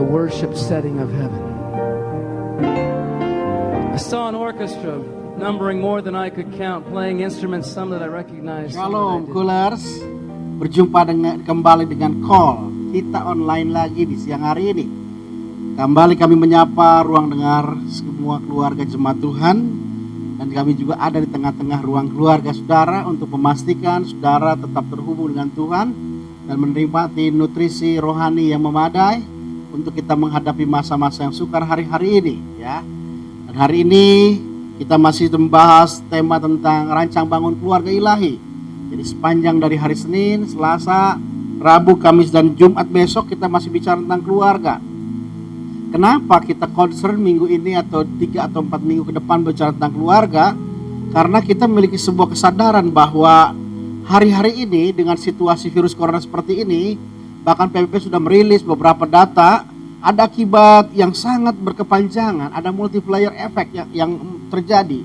the worship setting of heaven. I saw an orchestra numbering more than I could count, playing instruments, some that I recognized. Shalom, Coolers. Berjumpa kembali dengan call kita online lagi di siang hari ini. Kembali kami menyapa ruang dengar semua keluarga jemaat Tuhan, dan kami juga ada di tengah-tengah ruang keluarga saudara untuk memastikan saudara tetap terhubung dengan Tuhan dan menikmati nutrisi rohani yang memadai untuk kita menghadapi masa-masa yang sukar hari-hari ini, ya. Dan hari ini kita masih membahas tema tentang rancang bangun keluarga ilahi. Jadi sepanjang dari hari Senin, Selasa, Rabu, Kamis, dan Jumat besok kita masih bicara tentang keluarga. Kenapa kita concern minggu ini atau 3 atau 4 minggu ke depan bicara tentang keluarga? Karena kita memiliki sebuah kesadaran bahwa hari-hari ini dengan situasi virus corona seperti ini, bahkan PBB sudah merilis beberapa data, ada akibat yang sangat berkepanjangan, ada multiplier effect yang terjadi.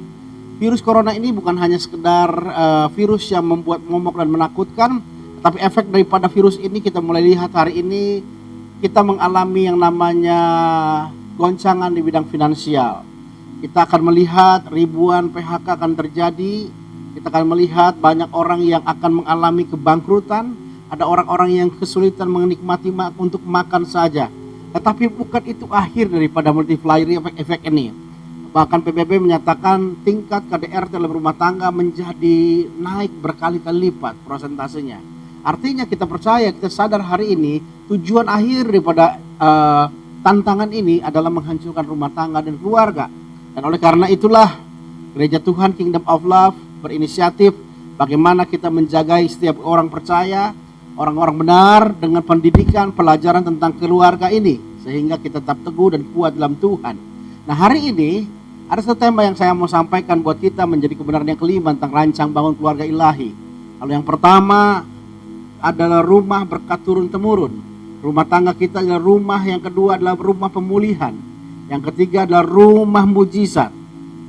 Virus corona ini bukan hanya sekedar virus yang membuat momok dan menakutkan, tapi efek daripada virus ini kita mulai lihat hari ini. Kita mengalami yang namanya goncangan di bidang finansial. Kita akan melihat ribuan PHK akan terjadi. Kita akan melihat banyak orang yang akan mengalami kebangkrutan. Ada orang-orang yang kesulitan menikmati untuk makan saja. Tetapi bukan itu akhir daripada multiplier efek ini. Bahkan PBB menyatakan tingkat KDRT dalam rumah tangga menjadi naik berkali-kali lipat prosentasenya. Artinya kita percaya, kita sadar hari ini tujuan akhir daripada tantangan ini adalah menghancurkan rumah tangga dan keluarga. Dan oleh karena itulah Gereja Tuhan Kingdom of Love berinisiatif bagaimana kita menjagai setiap orang percaya, orang-orang benar dengan pendidikan, pelajaran tentang keluarga ini, sehingga kita tetap teguh dan kuat dalam Tuhan. Nah, hari ini ada satu tema yang saya mau sampaikan buat kita menjadi kebenaran yang kelima tentang rancang bangun keluarga ilahi. Lalu yang pertama adalah rumah berkat turun-temurun. Rumah tangga kita adalah rumah. Yang kedua adalah rumah pemulihan. Yang ketiga adalah rumah mujizat.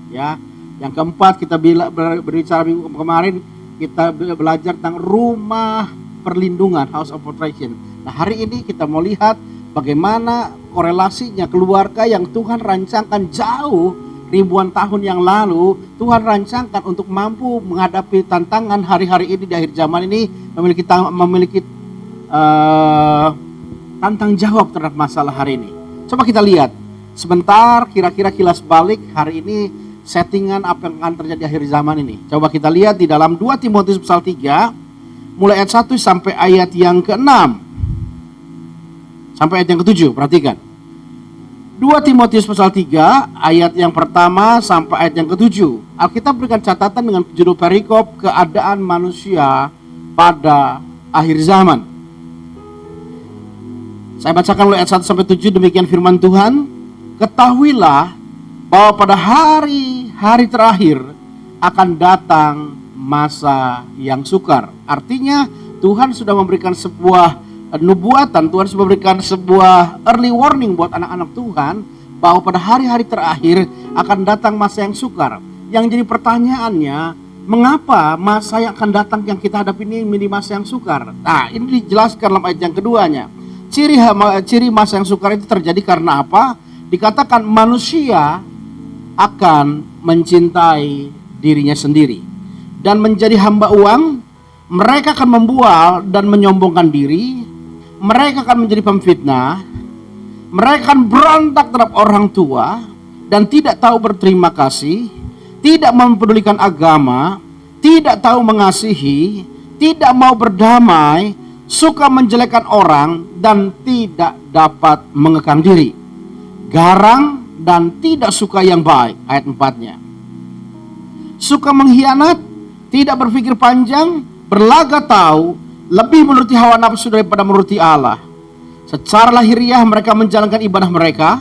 Ya. Yang keempat kita berbicara minggu kemarin, kita belajar tentang rumah perlindungan, house of protection. Nah, hari ini kita mau lihat bagaimana korelasinya keluarga yang Tuhan rancangkan jauh ribuan tahun yang lalu. Tuhan rancangkan untuk mampu menghadapi tantangan hari-hari ini di akhir zaman ini, memiliki tantang jawab terhadap masalah hari ini. Coba kita lihat sebentar, kira-kira kilas balik hari ini settingan apa yang akan terjadi di akhir zaman ini. Coba kita lihat di dalam 2 Timotius pasal 3 mulai ayat 1 sampai ayat yang ke-6 sampai ayat yang ke-7. Perhatikan 2 Timotius pasal 3 ayat yang pertama sampai ayat yang ke-7. Alkitab berikan catatan dengan judul perikop keadaan manusia pada akhir zaman. Saya bacakan mulai ayat 1 sampai 7, demikian firman Tuhan. Ketahuilah bahwa pada hari-hari terakhir akan datang masa yang sukar. Artinya Tuhan sudah memberikan sebuah nubuatan, Tuhan sudah memberikan sebuah early warning buat anak-anak Tuhan bahwa pada hari-hari terakhir akan datang masa yang sukar. Yang jadi pertanyaannya, mengapa masa yang akan datang yang kita hadapi ini menjadi masa yang sukar? Nah, ini dijelaskan dalam ayat yang keduanya. Ciri masa yang sukar itu terjadi karena apa? Dikatakan manusia akan mencintai dirinya sendiri dan menjadi hamba uang. Mereka akan membual dan menyombongkan diri. Mereka akan menjadi pemfitnah. Mereka akan berontak terhadap orang tua dan tidak tahu berterima kasih, tidak mempedulikan agama, tidak tahu mengasihi, tidak mau berdamai, suka menjelekkan orang dan tidak dapat mengekang diri. Garang dan tidak suka yang baik, ayat 4-nya. Suka mengkhianat, tidak berpikir panjang, berlaga tahu, lebih menuruti hawa nafsu daripada menuruti Allah. Secara lahiriah mereka menjalankan ibadah mereka,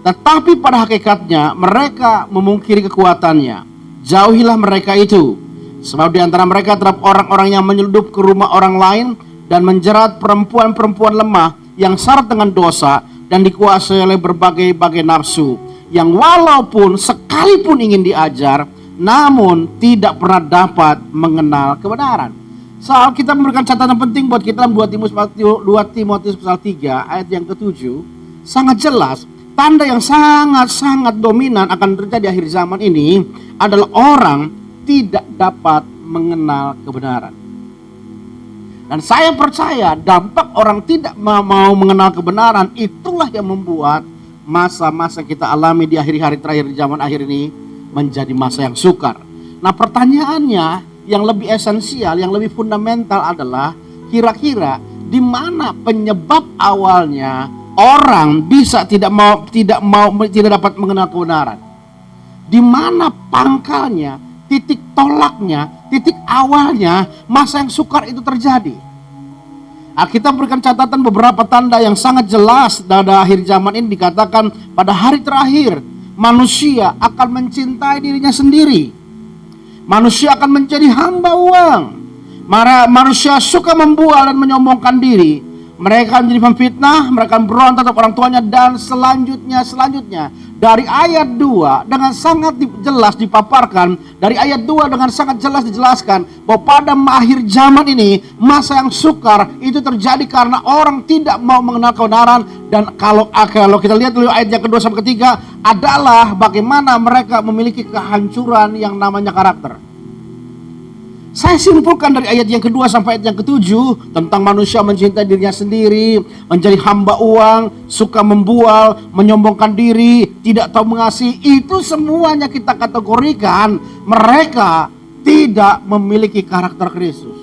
tetapi pada hakikatnya mereka memungkiri kekuatannya. Jauhilah mereka itu, sebab di antara mereka terdapat orang-orang yang menyeludup ke rumah orang lain dan menjerat perempuan-perempuan lemah yang syarat dengan dosa dan dikuasai oleh berbagai-bagai nafsu, yang walaupun sekalipun ingin diajar, namun tidak pernah dapat mengenal kebenaran. Soal kita memberikan catatan penting buat kita dalam 2 Timotius pasal 3 ayat yang ke-7. sangat jelas. Tanda yang sangat-sangat dominan akan terjadi akhir zaman ini adalah orang tidak dapat mengenal kebenaran. Dan saya percaya dampak orang tidak mau mengenal kebenaran itulah yang membuat masa-masa kita alami di hari-hari terakhir di zaman akhir ini menjadi masa yang sukar. Nah, pertanyaannya yang lebih esensial, yang lebih fundamental adalah kira-kira di mana penyebab awalnya orang bisa tidak dapat mengenal kebenaran? Di mana pangkalnya, titik tolaknya, titik awalnya masa yang sukar itu terjadi? Alkitab berikan catatan beberapa tanda yang sangat jelas. Pada akhir zaman ini dikatakan pada hari terakhir manusia akan mencintai dirinya sendiri. Manusia akan menjadi hamba uang. Manusia suka membual dan menyombongkan diri. Mereka menjadi pemfitnah, mereka berontak terhadap orang tuanya, dan selanjutnya. Dari ayat 2 dengan sangat jelas dipaparkan, dari ayat 2 dengan sangat jelas dijelaskan bahwa pada akhir zaman ini masa yang sukar itu terjadi karena orang tidak mau mengenal kebenaran. Dan kalau kita lihat dulu ayat yang kedua sampai ketiga adalah bagaimana mereka memiliki kehancuran yang namanya karakter. Saya simpulkan dari ayat yang kedua sampai ayat yang ketujuh tentang manusia mencintai dirinya sendiri, menjadi hamba uang, suka membual, menyombongkan diri, tidak tahu mengasihi. Itu semuanya kita kategorikan mereka tidak memiliki karakter Kristus.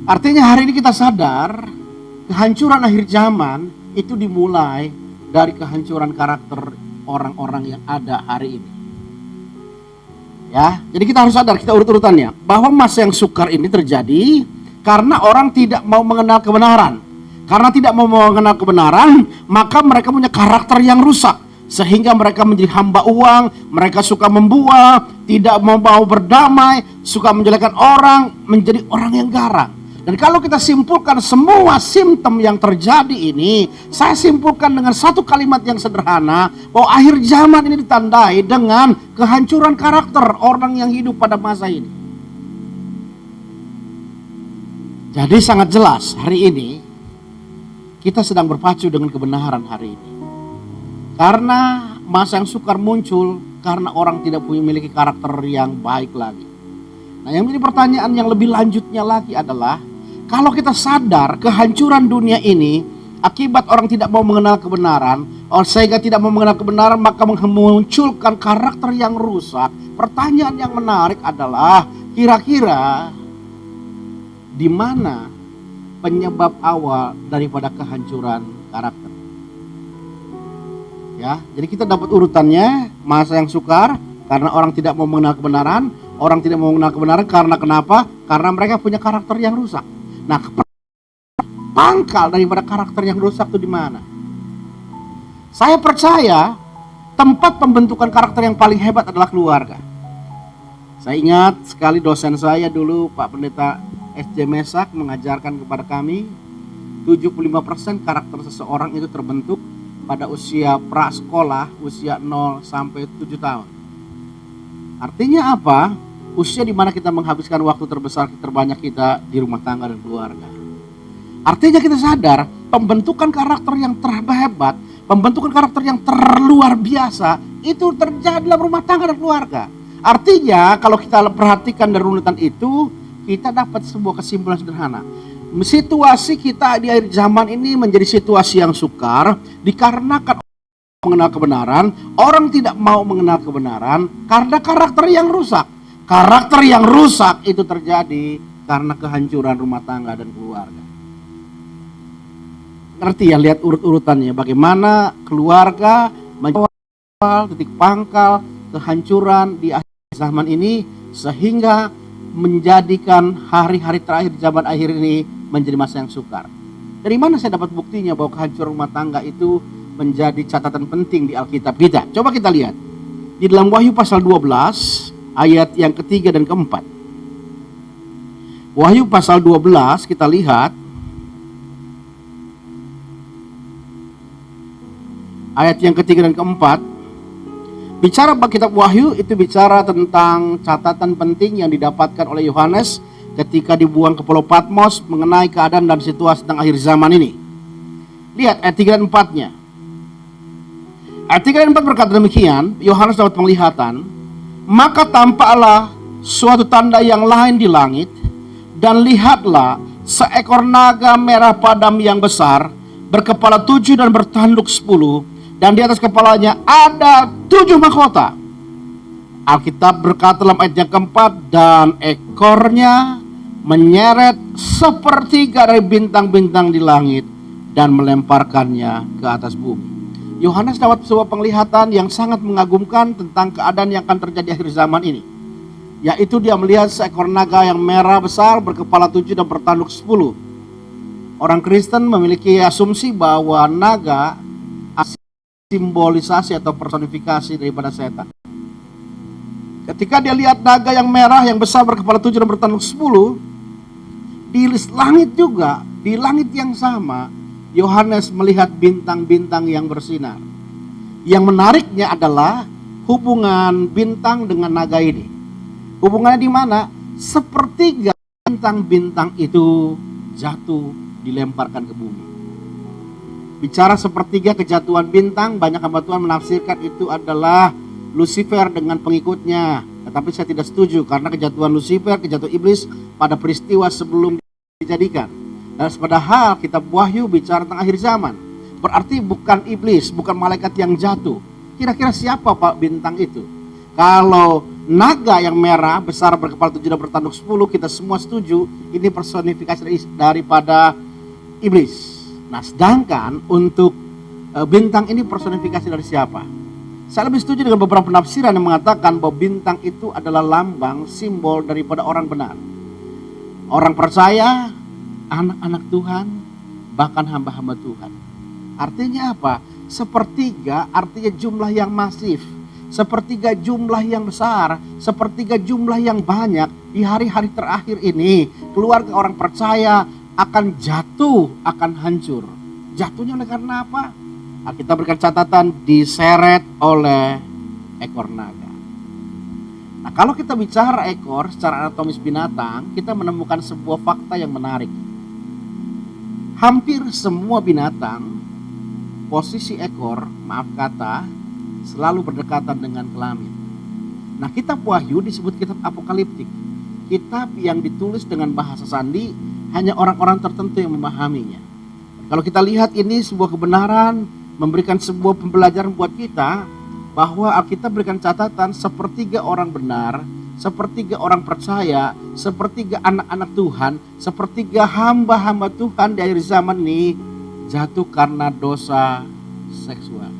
Artinya hari ini kita sadar kehancuran akhir zaman itu dimulai dari kehancuran karakter orang-orang yang ada hari ini. Ya, jadi kita harus sadar, kita urut-urutannya, bahwa masa yang sukar ini terjadi karena orang tidak mau mengenal kebenaran. Karena tidak mau mengenal kebenaran, maka mereka punya karakter yang rusak. Sehingga mereka menjadi hamba uang, mereka suka membual, tidak mau berdamai, suka menjelekkan orang, menjadi orang yang garang. Dan kalau kita simpulkan semua simptom yang terjadi ini, saya simpulkan dengan satu kalimat yang sederhana, bahwa akhir zaman ini ditandai dengan kehancuran karakter orang yang hidup pada masa ini. Jadi sangat jelas hari ini kita sedang berpacu dengan kebenaran hari ini. Karena masa yang sukar muncul karena orang tidak memiliki karakter yang baik lagi. Nah, yang menjadi pertanyaan yang lebih lanjutnya lagi adalah, kalau kita sadar kehancuran dunia ini akibat orang tidak mau mengenal kebenaran, sehingga tidak mau mengenal kebenaran maka memunculkan karakter yang rusak. Pertanyaan yang menarik adalah, kira-kira di mana penyebab awal daripada kehancuran karakter? Ya, jadi kita dapat urutannya, masa yang sukar karena orang tidak mau mengenal kebenaran. Orang tidak mau mengenal kebenaran karena kenapa? Karena mereka punya karakter yang rusak. Nah, pangkal daripada karakter yang rusak itu di mana? Saya percaya tempat pembentukan karakter yang paling hebat adalah keluarga. Saya ingat sekali dosen saya dulu, Pak Pendeta S.J. Mesak, mengajarkan kepada kami 75% karakter seseorang itu terbentuk pada usia prasekolah, usia 0 sampai 7 tahun. Artinya apa? Usia di mana kita menghabiskan waktu terbesar terbanyak kita di rumah tangga dan keluarga. Artinya kita sadar pembentukan karakter yang terhebat, pembentukan karakter yang terluar biasa itu terjadi dalam rumah tangga dan keluarga. Artinya kalau kita perhatikan dari runutan itu, kita dapat sebuah kesimpulan sederhana. Situasi kita di akhir zaman ini menjadi situasi yang sukar dikarenakan mengenal kebenaran, orang tidak mau mengenal kebenaran karena karakter yang rusak. Karakter yang rusak itu terjadi karena kehancuran rumah tangga dan keluarga. Ngerti ya, lihat urut-urutannya bagaimana keluarga menjadi titik pangkal kehancuran di akhir zaman ini, sehingga menjadikan hari-hari terakhir di zaman akhir ini menjadi masa yang sukar. Dari mana saya dapat buktinya bahwa kehancuran rumah tangga itu menjadi catatan penting di Alkitab kita? Coba kita lihat di dalam Wahyu pasal 12 ayat yang ketiga dan keempat. Wahyu pasal 12 kita lihat ayat yang ketiga dan keempat. Bicara kitab Wahyu itu bicara tentang catatan penting yang didapatkan oleh Yohanes ketika dibuang ke Pulau Patmos mengenai keadaan dan situasi tentang akhir zaman ini. Lihat ayat 3 dan 4-nya. Ayat 3 dan 4 berkata demikian, Yohanes dapat penglihatan, maka tampaklah suatu tanda yang lain di langit, dan lihatlah seekor naga merah padam yang besar, berkepala 7 dan bertanduk 10, dan di atas kepalanya ada 7 mahkota. Alkitab berkata dalam ayat yang keempat, dan ekornya menyeret sepertiga dari bintang-bintang di langit dan melemparkannya ke atas bumi. Yohanes dapat sebuah penglihatan yang sangat mengagumkan tentang keadaan yang akan terjadi akhir zaman ini, yaitu dia melihat seekor naga yang merah besar berkepala 7 dan bertanduk 10. Orang Kristen memiliki asumsi bahwa naga simbolisasi atau personifikasi daripada setan. Ketika dia lihat naga yang merah yang besar berkepala 7 dan bertanduk 10, di langit juga, di langit yang sama, Yohanes melihat bintang-bintang yang bersinar. Yang menariknya adalah hubungan bintang dengan naga ini. Hubungannya di mana? Sepertiga bintang-bintang itu jatuh, dilemparkan ke bumi. Bicara sepertiga kejatuhan bintang, banyak hamba Tuhan menafsirkan itu adalah Lucifer dengan pengikutnya. Tetapi saya tidak setuju, karena kejatuhan Lucifer, kejatuhan iblis pada peristiwa sebelum dijadikan. Dan padahal kitab Wahyu bicara tentang akhir zaman. Berarti bukan iblis, bukan malaikat yang jatuh. Kira-kira siapa Pak bintang itu? Kalau naga yang merah besar berkepala 7 dan bertanduk 10, kita semua setuju ini personifikasi daripada iblis. Nah, sedangkan untuk bintang ini personifikasi dari siapa? Saya lebih setuju dengan beberapa penafsiran yang mengatakan bahwa bintang itu adalah lambang, simbol daripada orang benar. Orang percaya, anak-anak Tuhan, bahkan hamba-hamba Tuhan. Artinya apa? Sepertiga artinya jumlah yang masif, sepertiga jumlah yang besar, sepertiga jumlah yang banyak. Di hari-hari terakhir ini, keluarga orang percaya akan jatuh, akan hancur. Jatuhnya oleh karena apa? Kita berikan catatan, diseret oleh ekor naga. Nah, kalau kita bicara ekor secara anatomis binatang, kita menemukan sebuah fakta yang menarik. Hampir semua binatang, posisi ekor, maaf kata, selalu berdekatan dengan kelamin. Nah, kitab Wahyu disebut kitab apokaliptik. Kitab yang ditulis dengan bahasa sandi, hanya orang-orang tertentu yang memahaminya. Kalau kita lihat ini sebuah kebenaran, memberikan sebuah pembelajaran buat kita, bahwa Alkitab berikan catatan sepertiga orang benar, sepertiga orang percaya, sepertiga anak-anak Tuhan, sepertiga hamba-hamba Tuhan di akhir zaman ini jatuh karena dosa seksual.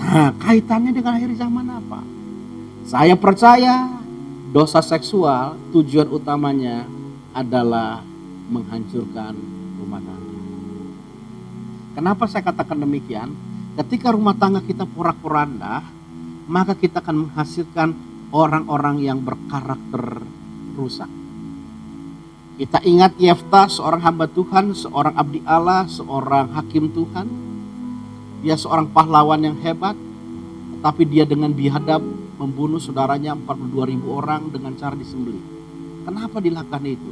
Nah, kaitannya dengan akhir zaman apa? Saya percaya dosa seksual tujuan utamanya adalah menghancurkan rumah tangga. Kenapa saya katakan demikian? Ketika rumah tangga kita porak-poranda, maka kita akan menghasilkan orang-orang yang berkarakter rusak. Kita ingat Yefta, seorang hamba Tuhan, seorang abdi Allah, seorang hakim Tuhan. Dia seorang pahlawan yang hebat, tetapi dia dengan biadab membunuh saudaranya 42.000 orang dengan cara disembelih. Kenapa dilakukan itu?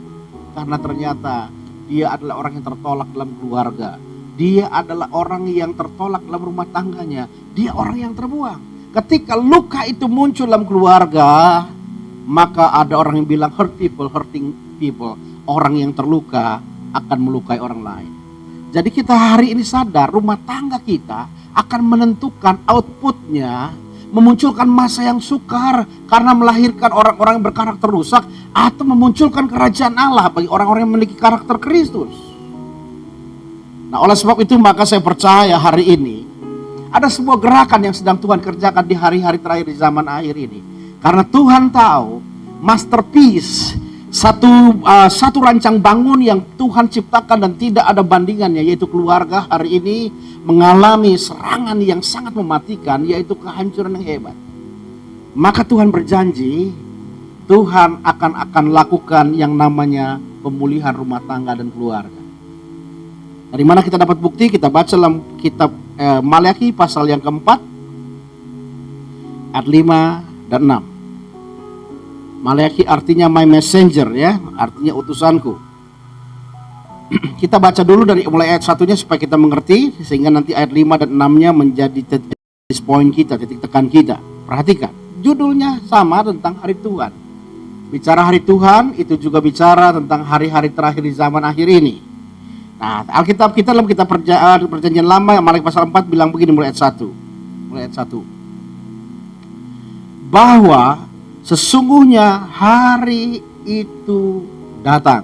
Karena ternyata dia adalah orang yang tertolak dalam keluarga. Dia adalah orang yang tertolak dalam rumah tangganya. Dia orang yang terbuang. Ketika luka itu muncul dalam keluarga, maka ada orang yang bilang hurt people, hurting people. Orang yang terluka akan melukai orang lain. Jadi kita hari ini sadar rumah tangga kita akan menentukan outputnya, memunculkan masa yang sukar karena melahirkan orang-orang yang berkarakter rusak, atau memunculkan kerajaan Allah bagi orang-orang yang memiliki karakter Kristus. Nah, oleh sebab itu maka saya percaya hari ini ada sebuah gerakan yang sedang Tuhan kerjakan di hari-hari terakhir di zaman akhir ini. Karena Tuhan tahu masterpiece, satu rancang bangun yang Tuhan ciptakan dan tidak ada bandingannya, yaitu keluarga hari ini mengalami serangan yang sangat mematikan, yaitu kehancuran yang hebat. Maka Tuhan berjanji, Tuhan akan lakukan yang namanya pemulihan rumah tangga dan keluarga. Dari mana kita dapat bukti? Kita baca dalam kitab Maleakhi pasal yang keempat, ayat 5 dan 6. Maleakhi artinya my messenger, ya, artinya utusanku. Kita baca dulu dari mulai ayat 1-nya supaya kita mengerti, sehingga nanti ayat 5 dan 6-nya menjadi titik poin kita, titik tekan kita. Perhatikan, judulnya sama tentang hari Tuhan. Bicara hari Tuhan itu juga bicara tentang hari-hari terakhir di zaman akhir ini. Nah, Alkitab kita dalam kitab Perjanjian Lama Maliaki pasal 4 bilang begini mulai ayat 1. Mulai ayat 1. Bahwa sesungguhnya hari itu datang,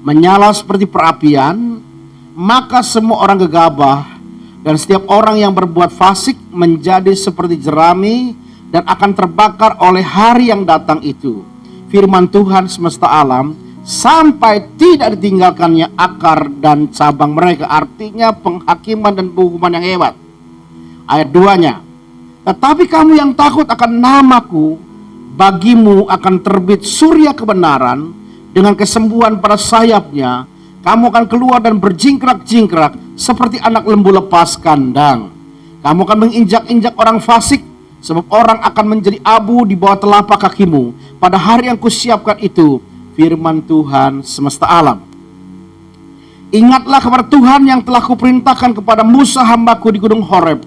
menyala seperti perapian, maka semua orang gegabah dan setiap orang yang berbuat fasik menjadi seperti jerami dan akan terbakar oleh hari yang datang itu. Firman Tuhan semesta alam, sampai tidak ditinggalkannya akar dan cabang mereka. Artinya penghakiman dan penghukuman yang hebat. Ayat 2-nya, tetapi kamu yang takut akan namaku, bagimu akan terbit surya kebenaran, dengan kesembuhan pada sayapnya kamu akan keluar dan berjingkrak-jingkrak seperti anak lembu lepas kandang. Kamu akan menginjak-injak orang fasik, sebab orang akan menjadi abu di bawah telapak kakimu pada hari yang kusiapkan itu. Firman Tuhan semesta alam. Ingatlah kepada Tuhan yang telah kuperintahkan kepada Musa hambaku di gunung Horeb,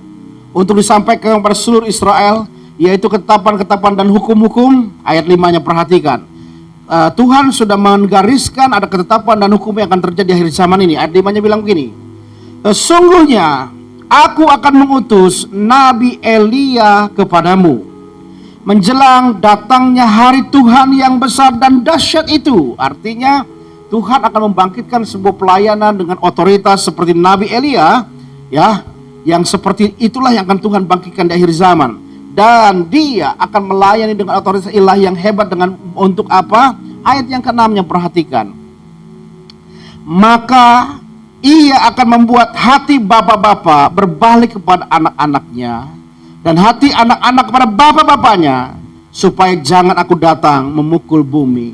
untuk disampaikan kepada seluruh Israel, yaitu ketetapan-ketetapan dan hukum-hukum. Ayat 5-nya perhatikan. Tuhan sudah menggariskan ada ketetapan dan hukum yang akan terjadi di akhir zaman ini. Ayat 5-nya bilang begini, sesungguhnya aku akan mengutus Nabi Elia kepadamu menjelang datangnya hari Tuhan yang besar dan dahsyat itu. Artinya Tuhan akan membangkitkan sebuah pelayanan dengan otoritas seperti Nabi Elia, ya, yang seperti itulah yang akan Tuhan bangkitkan di akhir zaman. Dan dia akan melayani dengan otoritas ilahi yang hebat. Dengan untuk apa? Ayat yang ke-6-nya perhatikan. Maka ia akan membuat hati bapak-bapak berbalik kepada anak-anaknya, dan hati anak-anak kepada bapak-bapaknya, supaya jangan aku datang memukul bumi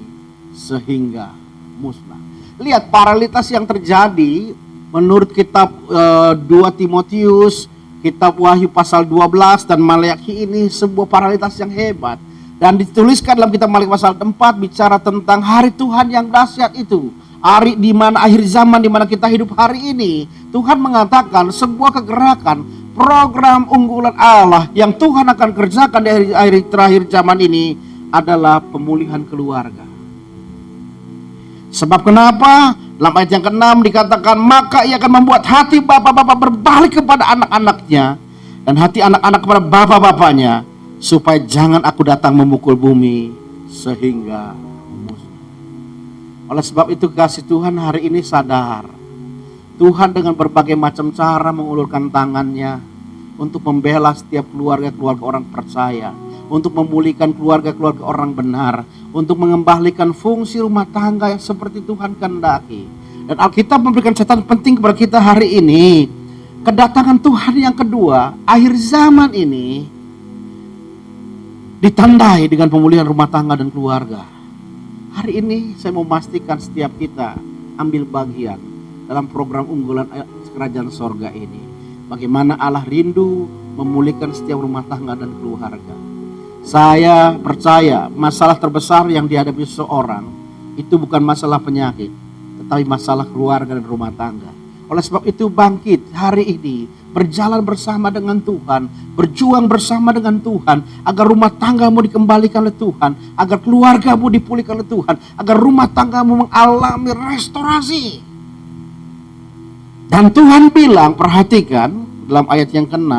sehingga musnah. Lihat paralitas yang terjadi menurut kitab 2 Timotius, kitab Wahyu pasal 12 dan Maliaki ini sebuah paralitas yang hebat. Dan dituliskan dalam kitab Maliaki pasal 4 bicara tentang hari Tuhan yang dahsyat itu. Hari di mana akhir zaman di mana kita hidup hari ini. Tuhan mengatakan sebuah kegerakan, program unggulan Allah yang Tuhan akan kerjakan di hari terakhir zaman ini adalah pemulihan keluarga. Sebab kenapa? Dalam ayat yang ke-6 dikatakan, maka ia akan membuat hati bapak-bapak berbalik kepada anak-anaknya, dan hati anak-anak kepada bapak-bapaknya, supaya jangan aku datang memukul bumi sehingga musnah. Oleh sebab itu kasih Tuhan hari ini sadar, Tuhan dengan berbagai macam cara mengulurkan tangannya untuk membela setiap keluarga-keluarga orang percaya, untuk memulihkan keluarga-keluarga orang benar, untuk mengembalikan fungsi rumah tangga yang seperti Tuhan kehendaki. Dan Alkitab memberikan catatan penting kepada kita hari ini. Kedatangan Tuhan yang kedua, akhir zaman ini ditandai dengan pemulihan rumah tangga dan keluarga. Hari ini saya mau memastikan setiap kita ambil bagian dalam program unggulan kerajaan sorga ini. Bagaimana Allah rindu memulihkan setiap rumah tangga dan keluarga. Saya percaya masalah terbesar yang dihadapi seseorang itu bukan masalah penyakit, tetapi masalah keluarga dan rumah tangga. Oleh sebab itu bangkit hari ini, berjalan bersama dengan Tuhan, berjuang bersama dengan Tuhan, agar rumah tanggamu dikembalikan oleh Tuhan, agar keluargamu dipulihkan oleh Tuhan, agar rumah tanggamu mengalami restorasi. Dan Tuhan bilang, perhatikan dalam ayat yang ke-6,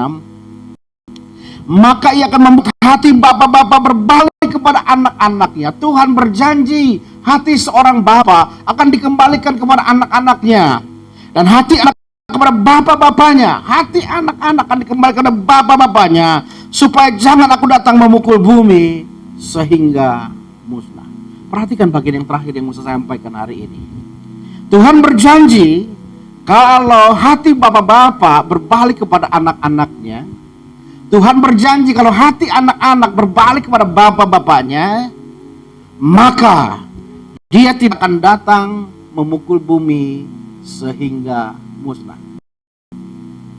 maka ia akan membuat hati bapak-bapak berbalik kepada anak-anaknya. Tuhan berjanji hati seorang bapak akan dikembalikan kepada anak-anaknya, dan hati anak kepada bapak-bapaknya. Hati anak-anak akan dikembalikan kepada bapak-bapaknya, supaya jangan aku datang memukul bumi sehingga musnah. Perhatikan bagian yang terakhir yang mau saya sampaikan hari ini. Tuhan berjanji kalau hati bapak-bapak berbalik kepada anak-anaknya, Tuhan berjanji kalau hati anak-anak berbalik kepada bapak-bapaknya, maka dia tidak akan datang memukul bumi sehingga musnah.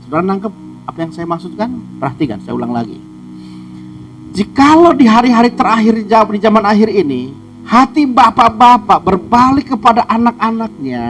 Saudara nangkep apa yang saya maksudkan? Perhatikan, saya ulang lagi. Jikalau di hari-hari terakhir di zaman akhir ini, hati bapak-bapak berbalik kepada anak-anaknya,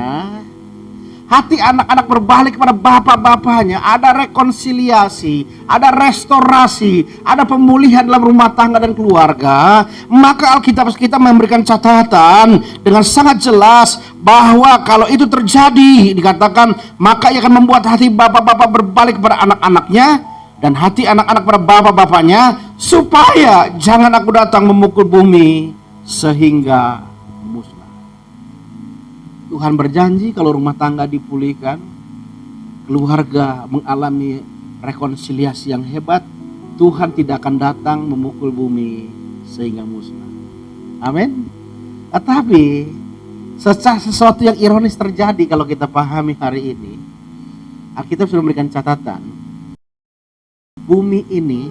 hati anak-anak berbalik kepada bapak-bapaknya, ada rekonsiliasi, ada restorasi, ada pemulihan dalam rumah tangga dan keluarga, maka Alkitab kita memberikan catatan dengan sangat jelas bahwa kalau itu terjadi, dikatakan maka ia akan membuat hati bapak-bapak berbalik kepada anak-anaknya dan hati anak-anak kepada bapak-bapaknya, supaya jangan aku datang memukul bumi sehingga musnah. Tuhan berjanji kalau rumah tangga dipulihkan, keluarga mengalami rekonsiliasi yang hebat, Tuhan tidak akan datang memukul bumi sehingga musnah. Amin. Tetapi sesuatu yang ironis terjadi kalau kita pahami hari ini. Alkitab sudah memberikan catatan, bumi ini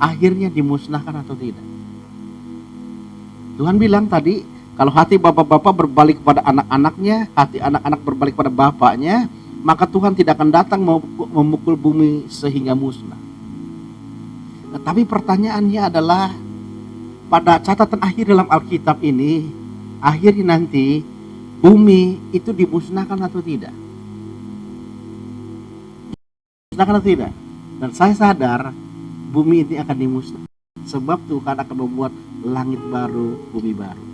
akhirnya dimusnahkan atau tidak. Tuhan bilang tadi, kalau hati bapak-bapak berbalik kepada anak-anaknya, hati anak-anak berbalik kepada bapaknya, maka Tuhan tidak akan datang memukul bumi sehingga musnah. Tetapi pertanyaannya adalah, pada catatan akhir dalam Alkitab ini, akhirnya nanti bumi itu dimusnahkan atau tidak? Dimusnahkan atau tidak? Dan saya sadar bumi ini akan dimusnahkan, sebab Tuhan akan membuat langit baru, bumi baru.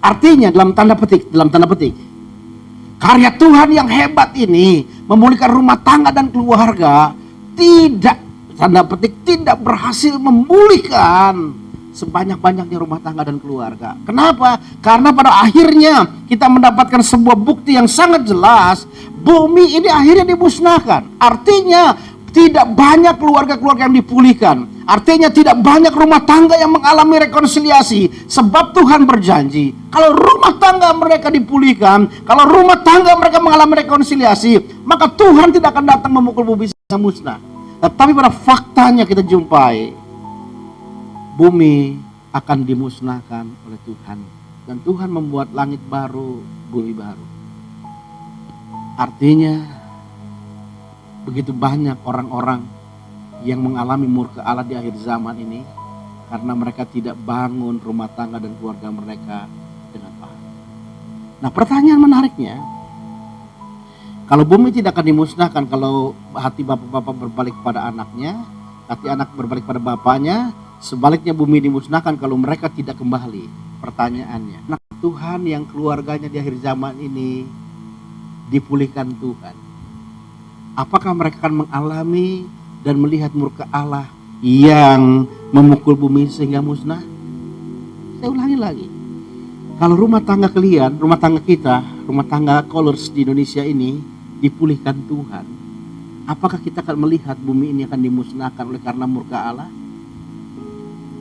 Artinya dalam tanda petik, karya Tuhan yang hebat ini memulihkan rumah tangga dan keluarga tidak, tanda petik, tidak berhasil memulihkan sebanyak-banyaknya rumah tangga dan keluarga. Kenapa? Karena pada akhirnya kita mendapatkan sebuah bukti yang sangat jelas, bumi ini akhirnya dimusnahkan. Artinya tidak banyak keluarga-keluarga yang dipulihkan. Artinya tidak banyak rumah tangga yang mengalami rekonsiliasi. Sebab Tuhan berjanji, kalau rumah tangga mereka dipulihkan, kalau rumah tangga mereka mengalami rekonsiliasi, maka Tuhan tidak akan datang memukul bumi sehingga musnah. Tetapi pada faktanya kita jumpai, bumi akan dimusnahkan oleh Tuhan. Dan Tuhan membuat langit baru, bumi baru. Artinya begitu banyak orang-orang yang mengalami murka Allah di akhir zaman ini karena mereka tidak bangun rumah tangga dan keluarga mereka dengan baik. Nah, pertanyaan menariknya, kalau bumi tidak akan dimusnahkan kalau hati bapak-bapak berbalik pada anaknya, hati anak berbalik pada bapaknya, sebaliknya bumi dimusnahkan kalau mereka tidak kembali. Pertanyaannya, nah, Tuhan yang keluarganya di akhir zaman ini dipulihkan Tuhan, apakah mereka akan mengalami dan melihat murka Allah yang memukul bumi sehingga musnah? Saya ulangi lagi. Kalau rumah tangga kalian, rumah tangga kita, rumah tangga Colors di Indonesia ini dipulihkan Tuhan, apakah kita akan melihat bumi ini akan dimusnahkan oleh karena murka Allah?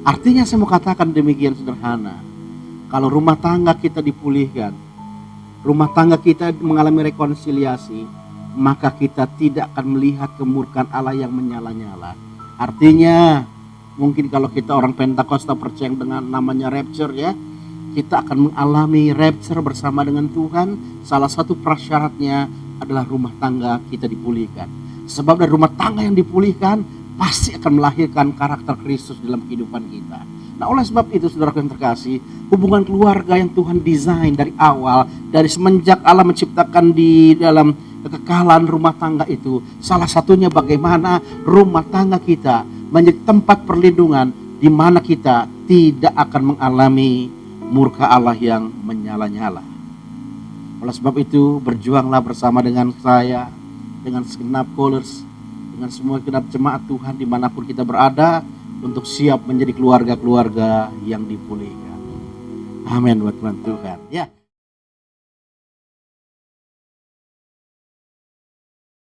Artinya saya mau katakan demikian sederhana. Kalau rumah tangga kita dipulihkan, rumah tangga kita mengalami rekonsiliasi, maka kita tidak akan melihat kemurkaan Allah yang menyala-nyala. Artinya mungkin kalau kita orang Pentakosta percaya dengan namanya rapture ya, kita akan mengalami rapture bersama dengan Tuhan. Salah satu prasyaratnya adalah rumah tangga kita dipulihkan. Sebab dari rumah tangga yang dipulihkan pasti akan melahirkan karakter Kristus dalam kehidupan kita. Nah, oleh sebab itu saudara yang terkasih, hubungan keluarga yang Tuhan desain dari awal, dari semenjak Allah menciptakan di dalam kekekalan rumah tangga itu, salah satunya bagaimana rumah tangga kita menjadi tempat perlindungan di mana kita tidak akan mengalami murka Allah yang menyala-nyala. Oleh sebab itu, berjuanglah bersama dengan saya, dengan segenap Colors, dengan semua segenap jemaat Tuhan dimanapun kita berada, untuk siap menjadi keluarga-keluarga yang dipulihkan. Amin buat Tuhan. Ya.